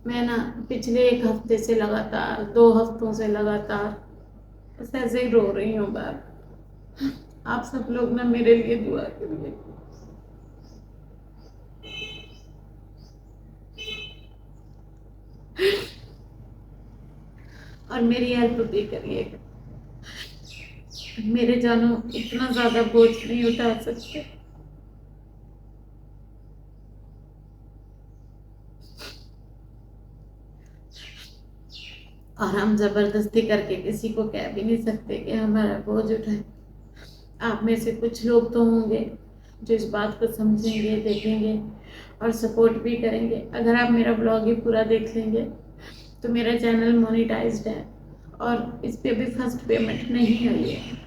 मैं ना पिछले 1 हफ्ते से लगातार 2 हफ्तों से लगातार बस ऐसे ही रो रही हूँ बार। आप सब लोग ना मेरे लिए दुआ करिए और मेरी हेल्प भी करिएगा। मेरे जानू इतना ज़्यादा बोझ नहीं उठा सकते और हम ज़बरदस्ती करके किसी को कह भी नहीं सकते कि हमारा बोझ उठाए। आप में से कुछ लोग तो होंगे जो इस बात को समझेंगे, देखेंगे और सपोर्ट भी करेंगे। अगर आप मेरा ब्लॉग ही पूरा देख लेंगे तो मेरा चैनल मोनेटाइज्ड है और इस पे अभी फर्स्ट पेमेंट नहीं आई है।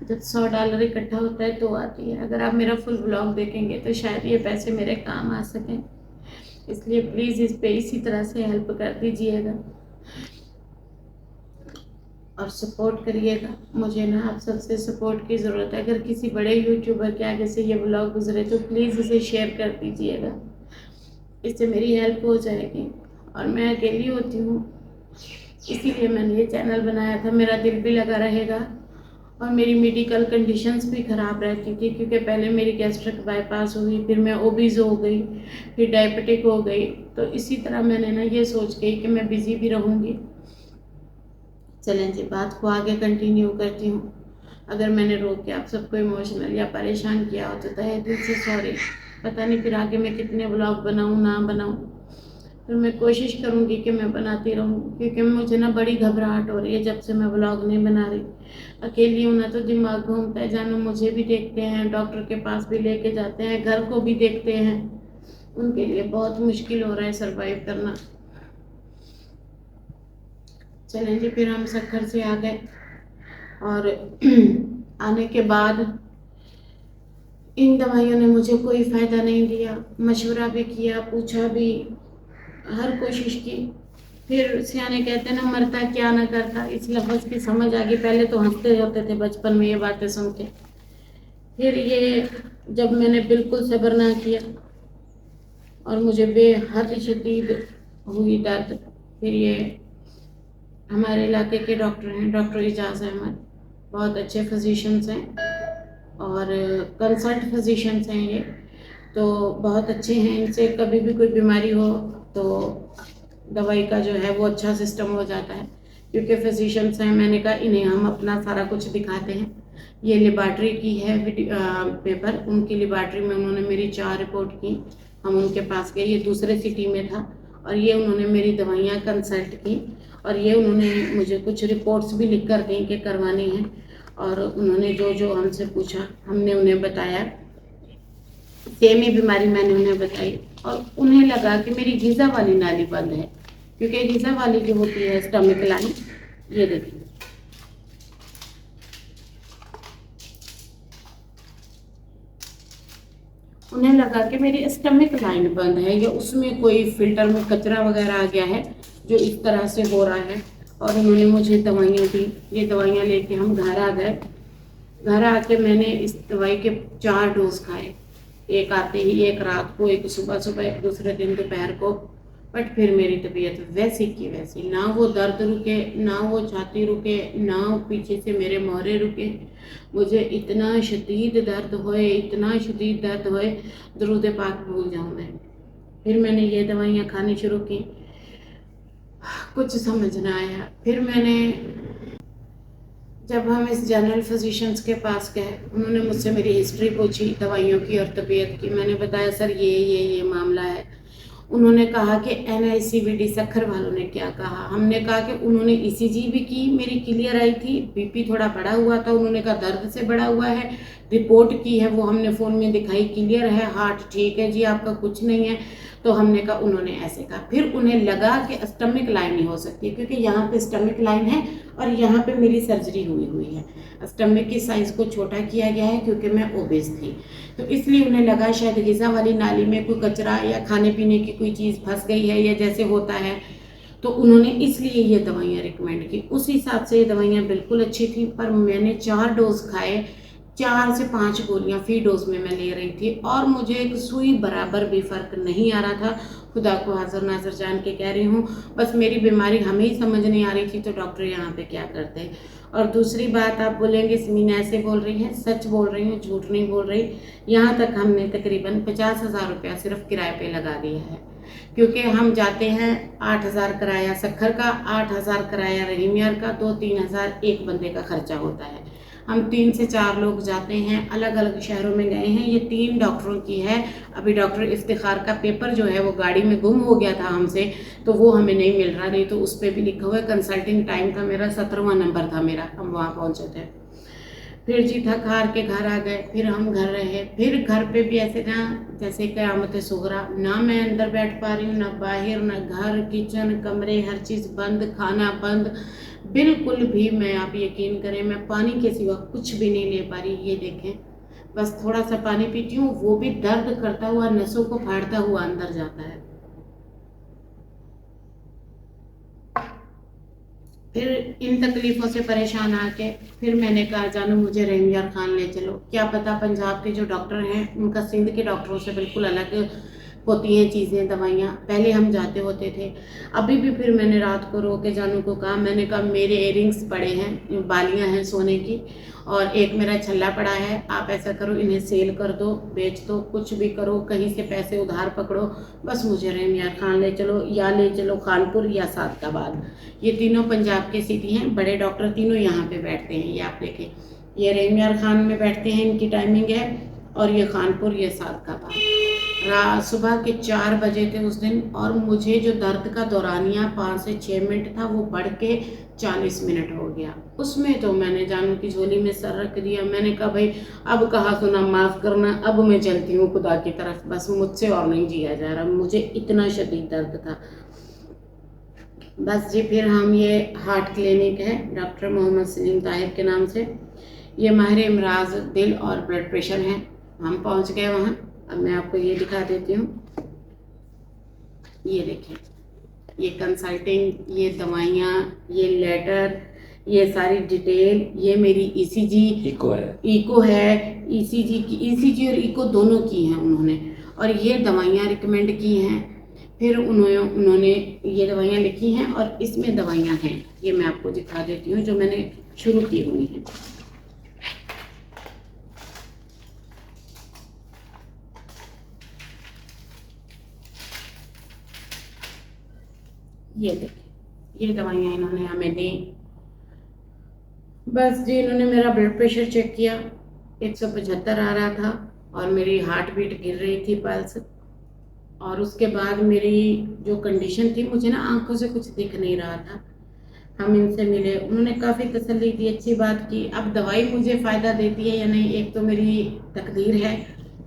जब $100 इकट्ठा होता है तो आती है। अगर आप मेरा फुल ब्लॉग देखेंगे तो शायद ये पैसे मेरे काम आ सकें। इसलिए प्लीज़ इस पे इसी तरह से हेल्प कर दीजिएगा और सपोर्ट करिएगा। मुझे ना आप सबसे सपोर्ट की ज़रूरत है। अगर किसी बड़े यूट्यूबर के आगे से ये ब्लॉग गुजरे तो प्लीज़ इसे शेयर कर दीजिएगा। इससे मेरी हेल्प हो जाएगी और मैं अकेली होती हूँ, इसीलिए मैंने ये चैनल बनाया था। मेरा दिल भी लगा रहेगा और मेरी मेडिकल कंडीशंस भी ख़राब रहती थी क्योंकि पहले मेरी गैस्ट्रिक बाईपास हुई, फिर मैं ओबीज हो गई, फिर डायबिटिक हो गई। तो इसी तरह मैंने ना ये सोच के कि मैं बिज़ी भी रहूँगी। चलें जी, बात को आगे कंटिन्यू करती हूँ। अगर मैंने रोक के आप सबको इमोशनल या परेशान किया हो तो तहे दिल से सॉरी। पता नहीं फिर आगे मैं कितने ब्लॉग बनाऊँ ना बनाऊँ, फिर मैं कोशिश करूँगी कि मैं बनाती रहूँ क्योंकि मुझे ना बड़ी घबराहट हो रही है जब से मैं ब्लॉग नहीं बना रही। अकेली हूँ ना तो दिमाग घूमता है। जानू मुझे भी देखते हैं, डॉक्टर के पास भी लेके जाते हैं, घर को भी देखते हैं। उनके लिए बहुत मुश्किल हो रहा है सरवाइव करना। चलें जी, फिर हम सक्खर से आ गए और आने के बाद इन दवाइयों ने मुझे कोई फ़ायदा नहीं दिया। मशवरा भी किया, पूछा भी, हर कोशिश की। फिर सियाने कहते ना मरता क्या ना करता, इस लफ्ज़ की समझ आ गई। पहले तो हंसते होते थे बचपन में ये बातें सुन के, फिर ये जब मैंने बिल्कुल सब्र ना किया और मुझे बेहद शदीद हुई दर्द, फिर ये हमारे इलाके के डॉक्टर हैं, डॉक्टर इजाज़ अहमद, बहुत अच्छे फिजिशंस हैं और कंसल्ट फिजिशंस हैं ये, तो बहुत अच्छे हैं। इनसे कभी भी कोई बीमारी हो तो दवाई का जो है वो अच्छा सिस्टम हो जाता है क्योंकि फिजिशंस हैं। मैंने कहा इन्हें हम अपना सारा कुछ दिखाते हैं। ये लेबार्ट्री की है पेपर, उनकी लेबार्ट्री में उन्होंने मेरी 4 रिपोर्ट की। हम उनके पास गए, ये दूसरे सिटी में था और ये उन्होंने मेरी दवाइयाँ कंसल्ट की और ये उन्होंने मुझे कुछ रिपोर्ट्स भी लिख कर दी कि करवानी है और उन्होंने जो जो हमसे पूछा हमने उन्हें बताया। सेम ही बीमारी मैंने उन्हें बताई और उन्हें लगा कि मेरी गीज़ा वाली नाली बंद है क्योंकि गीज़ा वाली जो होती है स्टमक लाइन, ये देखिए, उन्हें लगा कि मेरी स्टमक लाइन बंद है या उसमें कोई फिल्टर में कचरा वगैरह आ गया है जो इस तरह से हो रहा है। और उन्होंने मुझे दवाइयाँ दी। ये दवाइयाँ लेके हम घर आ गए। घर आके मैंने इस दवाई के 4 डोज खाए, एक आते ही, एक रात को, एक सुबह सुबह, एक दूसरे दिन दोपहर को। बट फिर मेरी तबीयत वैसी की वैसी, ना वो दर्द रुके, ना वो छाती रुके, ना पीछे से मेरे मोहरे रुके। मुझे इतना शदीद दर्द होए, इतना शदीद दर्द होए, दरूद पाक भूल जाऊँ मैं। फिर मैंने ये दवाइयाँ खानी शुरू की, कुछ समझ ना आया। फिर मैंने, जब हम इस जनरल फिजिशियंस के पास गए, उन्होंने मुझसे मेरी हिस्ट्री पूछी दवाइयों की और तबीयत की। मैंने बताया सर ये मामला है। उन्होंने कहा कि NICVD सक्खर वालों ने क्या कहा। हमने कहा कि उन्होंने ECG भी की, मेरी क्लियर आई थी, BP थोड़ा बढ़ा हुआ था, उन्होंने कहा दर्द से बढ़ा हुआ है। रिपोर्ट की है वो हमने फ़ोन में दिखाई, क्लियर है, हार्ट ठीक है जी, आपका कुछ नहीं है। तो हमने कहा, उन्होंने ऐसे कहा। फिर उन्हें लगा कि स्टमक लाइन ही हो सकती है क्योंकि यहाँ पे स्टमक लाइन है और यहाँ पे मेरी सर्जरी हुई है। स्टमक की साइज़ को छोटा किया गया है क्योंकि मैं ओबेस थी, तो इसलिए उन्हें लगा शायद ग़िज़ा वाली नाली में कोई कचरा या खाने पीने की कोई चीज़ फंस गई है या जैसे होता है, तो उन्होंने इसलिए ये दवाइयाँ रिकमेंड की। उस हिसाब से ये दवाइयाँ बिल्कुल अच्छी थी, पर मैंने 4 डोज खाए, 4 से 5 गोलियां फी डोज में मैं ले रही थी और मुझे एक सुई बराबर भी फ़र्क नहीं आ रहा था। खुदा को हाज़िर नाज़िर जान के कह रही हूँ, बस मेरी बीमारी हमें ही समझ नहीं आ रही थी तो डॉक्टर यहाँ पे क्या करते। और दूसरी बात, आप बोलेंगे समीना ऐसे बोल रही है, सच बोल रही हूँ, झूठ नहीं बोल रही। यहाँ तक हमने तकरीबन 50,000 रुपया सिर्फ किराए पे लगा दिया है, क्योंकि हम जाते हैं 8,000 किराया सखर का, 8,000 किराया रहीम यार का, 2-3 हज़ार एक बंदे का खर्चा होता है। हम 3 से 4 लोग जाते हैं, अलग अलग शहरों में गए हैं। ये 3 डॉक्टरों की है। अभी डॉक्टर इफ्तिखार का पेपर जो है वो गाड़ी में गुम हो गया था हमसे, तो वो हमें नहीं मिल रहा, नहीं तो उस पर भी लिखा हुआ है। कंसल्टिंग टाइम था मेरा 17वां नंबर था मेरा, हम वहाँ पहुँचे थे। फिर जी थक हार के घर आ गए, फिर हम घर रहे। फिर घर पे भी ऐसे ना जैसे क़यामत सुगरा, ना मैं अंदर बैठ पा रही हूँ, ना बाहर, ना घर, किचन, कमरे, हर चीज़ बंद, खाना बंद, बिल्कुल भी। मैं, आप यकीन करें, मैं पानी के सिवा कुछ भी नहीं ले पा रही। ये देखें, बस थोड़ा सा पानी पीती हूँ, वो भी दर्द करता हुआ, नसों को फाड़ता हुआ अंदर जाता है। फिर इन तकलीफ़ों से परेशान आके फिर मैंने कहा जानू मुझे रहीम यार खान ले चलो। क्या पता पंजाब के जो डॉक्टर हैं उनका सिंध के डॉक्टरों से बिल्कुल अलग होती हैं चीज़ें, दवाइयाँ। पहले हम जाते होते थे। अभी भी फिर मैंने रात को रो के जानू को कहा, मैंने कहा मेरे इयरिंग्स पड़े हैं, बालियाँ हैं सोने की, और एक मेरा छल्ला पड़ा है, आप ऐसा करो इन्हें सेल कर दो, बेच दो, कुछ भी करो, कहीं से पैसे उधार पकड़ो, बस मुझे रहीम यार खान ले चलो, या ले चलो खानपुर या सादकाबाद। ये तीनों पंजाब के सिटी हैं, बड़े डॉक्टर तीनों यहाँ पे बैठते हैं। ये आप देखें, ये रहीम यार खान में बैठते हैं, इनकी टाइमिंग है, और ये खानपुर, ये सादकाबाद। सुबह के 4 बजे थे उस दिन, और मुझे जो दर्द का दौरानिया 5 से 6 मिनट था वो बढ़ के 40 मिनट हो गया। उसमें तो मैंने जानू की झोली में सर रख दिया। मैंने कहा भाई अब कहा सुना, माफ़ करना, अब मैं चलती हूँ खुदा की तरफ, बस मुझसे और नहीं जिया जा रहा, मुझे इतना शदीद दर्द था। बस जी फिर हम, ये हार्ट क्लिनिक है डॉक्टर मोहम्मद सलीम ताहिर के नाम से, ये माहिर इमराज दिल और ब्लड प्रेशर हैं, हम पहुंच गए वहाँ। अब मैं आपको ये दिखा देती हूँ, ये देखें, ये कंसल्टिंग, ये दवाइयाँ, ये लेटर, ये सारी डिटेल, ये मेरी ईसीजी इको है, ईसीजी और इको दोनों की हैं उन्होंने, और ये दवाइयाँ रिकमेंड की हैं। फिर उन्होंने ये दवाइयाँ लिखी हैं, और इसमें दवाइयाँ हैं, ये मैं आपको दिखा देती हूँ जो मैंने शुरू की हुई हैं। ये देखिए, ये दवाइयाँ इन्होंने हमें दी। बस जी इन्होंने मेरा ब्लड प्रेशर चेक किया, 175 आ रहा था, और मेरी हार्ट बीट गिर रही थी, पल्स। और उसके बाद मेरी जो कंडीशन थी, मुझे ना आंखों से कुछ दिख नहीं रहा था। हम इनसे मिले, उन्होंने काफ़ी तसल्ली दी, अच्छी बात की। अब दवाई मुझे फ़ायदा देती है या नहीं, एक तो मेरी तकदीर है,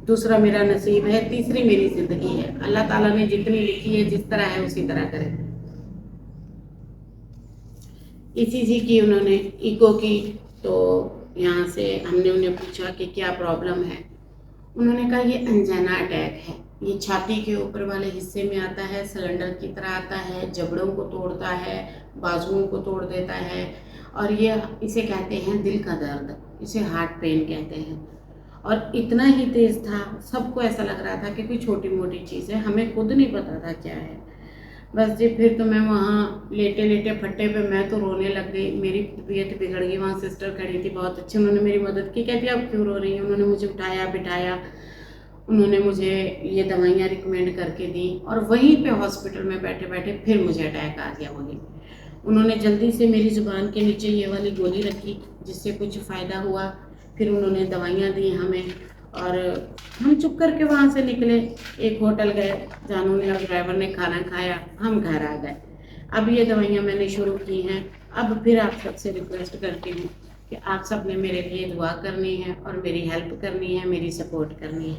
दूसरा मेरा नसीब है, तीसरी मेरी ज़िंदगी है। अल्लाह ताला ने जितनी लिखी है, जिस तरह है उसी तरह करे। ईसीजी की उन्होंने, इको की, तो यहाँ से हमने उन्हें पूछा कि क्या प्रॉब्लम है। उन्होंने कहा ये अंजाना अटैक है, ये छाती के ऊपर वाले हिस्से में आता है, सिलेंडर की तरह आता है, जबड़ों को तोड़ता है, बाजुओं को तोड़ देता है, और ये इसे कहते हैं दिल का दर्द, इसे हार्ट पेन कहते हैं। और इतना ही तेज़ था, सबको ऐसा लग रहा था कि कोई छोटी मोटी चीज़ है, हमें खुद नहीं पता था क्या है। बस जी फिर तो मैं वहाँ लेटे लेटे फट्टे पे मैं तो रोने लग गई, मेरी तबीयत बिगड़ गई। वहाँ सिस्टर खड़ी थी, बहुत अच्छी, उन्होंने मेरी मदद की। कहती आप क्यों रो रही हैं? उन्होंने मुझे उठाया बिठाया, उन्होंने मुझे ये दवाइयाँ रिकमेंड करके दी, और वहीं पे हॉस्पिटल में बैठे बैठे फिर मुझे अटैक आ गया। वहीं उन्होंने जल्दी से मेरी ज़ुबान के नीचे ये वाली गोली रखी, जिससे कुछ फ़ायदा हुआ। फिर उन्होंने दवाइयाँ दी हमें, और हम चुप करके वहाँ से निकले। एक होटल गए, जानू ने और ड्राइवर ने खाना खाया, हम घर आ गए। अब ये दवाइयाँ मैंने शुरू की हैं। अब फिर आप सबसे रिक्वेस्ट करती हूँ कि आप सब ने मेरे लिए दुआ करनी है, और मेरी हेल्प करनी है, मेरी सपोर्ट करनी है।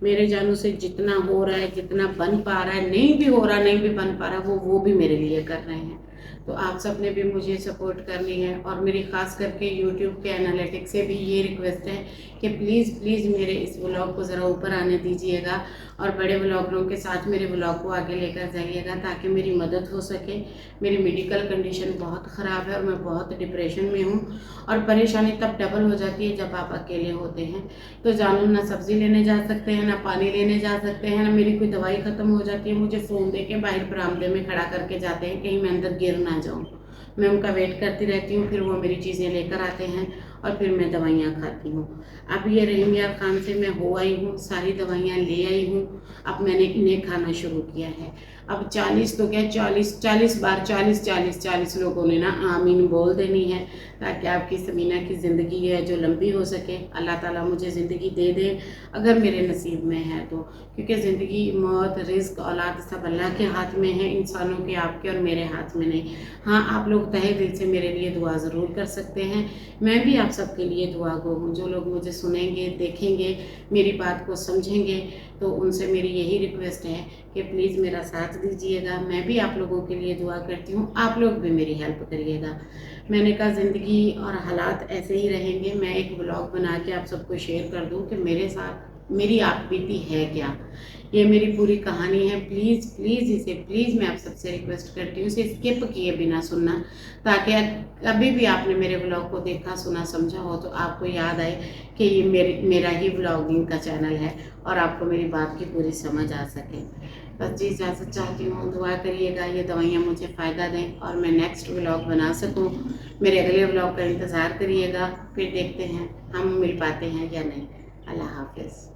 मेरे जानू से जितना हो रहा है, जितना बन पा रहा है, नहीं भी हो रहा, नहीं भी बन पा रहा, वो भी मेरे लिए कर रहे हैं। तो आप सब ने भी मुझे सपोर्ट करनी है, और मेरी ख़ास करके यूट्यूब के एनालिटिक्स से भी ये रिक्वेस्ट है कि प्लीज़ प्लीज़ मेरे इस व्लॉग को ज़रा ऊपर आने दीजिएगा, और बड़े व्लॉगरों के साथ मेरे व्लॉग को आगे लेकर जाइएगा ताकि मेरी मदद हो सके। मेरी मेडिकल कंडीशन बहुत ख़राब है और मैं बहुत डिप्रेशन में हूँ, और परेशानी तब डबल हो जाती है जब आप अकेले होते हैं। तो जानू ना सब्ज़ी लेने जा सकते हैं, ना पानी लेने जा सकते हैं, ना मेरी कोई दवाई ख़त्म हो जाती है। मुझे फ़ोन दे के बाहर बरामदे में खड़ा करके जाते हैं कहीं मैं अंदर गिर ना जाऊँ। मैं उनका वेट करती रहती हूँ, फिर वो मेरी चीज़ें लेकर आते हैं और फिर मैं दवाइयाँ खाती हूँ। अब ये रहीम यार खान से मैं हो आई हूँ, सारी दवाइयाँ ले आई हूँ। अब मैंने इन्हें खाना शुरू किया है। अब 40 तो क्या 40 बार 40 लोगों ने ना आमीन बोल देनी है, ताकि आपकी समीना की ज़िंदगी है जो लंबी हो सके। अल्लाह ताला मुझे ज़िंदगी दे दे अगर मेरे नसीब में है तो, क्योंकि ज़िंदगी, मौत, रिज़्क, औलाद सब अल्लाह के हाथ में है, इंसानों के, आपके और मेरे हाथ में नहीं। हाँ, आप लोग तहे दिल से मेरे लिए दुआ ज़रूर कर सकते हैं। मैं भी आप सबके लिए दुआ गो हूँ। जो लोग मुझे सुनेंगे, देखेंगे, मेरी बात को समझेंगे, तो उनसे मेरी यही रिक्वेस्ट है कि प्लीज़ मेरा साथ दीजिएगा। मैं भी आप लोगों के लिए दुआ करती हूँ, आप लोग भी मेरी हेल्प करिएगा। मैंने कहा ज़िंदगी और हालात ऐसे ही रहेंगे। मैं एक ब्लॉग बना के आप सबको शेयर कर दूँ कि मेरे साथ मेरी आप बीती है क्या। ये मेरी पूरी कहानी है। प्लीज़ प्लीज़ इसे प्लीज़ मैं आप सबसे रिक्वेस्ट करती हूँ इसे स्किप किए बिना सुनना, ताकि कभी भी आपने मेरे ब्लॉग को देखा, सुना, समझा हो तो आपको याद आए कि ये मेरा ही ब्लॉगिंग का चैनल है और आपको मेरी बात की पूरी समझ आ सके। बस जी इजाज़त चाहती हूँ, दुआ करिएगा ये दवाइयाँ मुझे फ़ायदा दें और मैं नेक्स्ट व्लॉग बना सकूँ। मेरे अगले व्लॉग का इंतज़ार करिएगा, फिर देखते हैं हम मिल पाते हैं या नहीं। अल्लाह हाफ़िज़।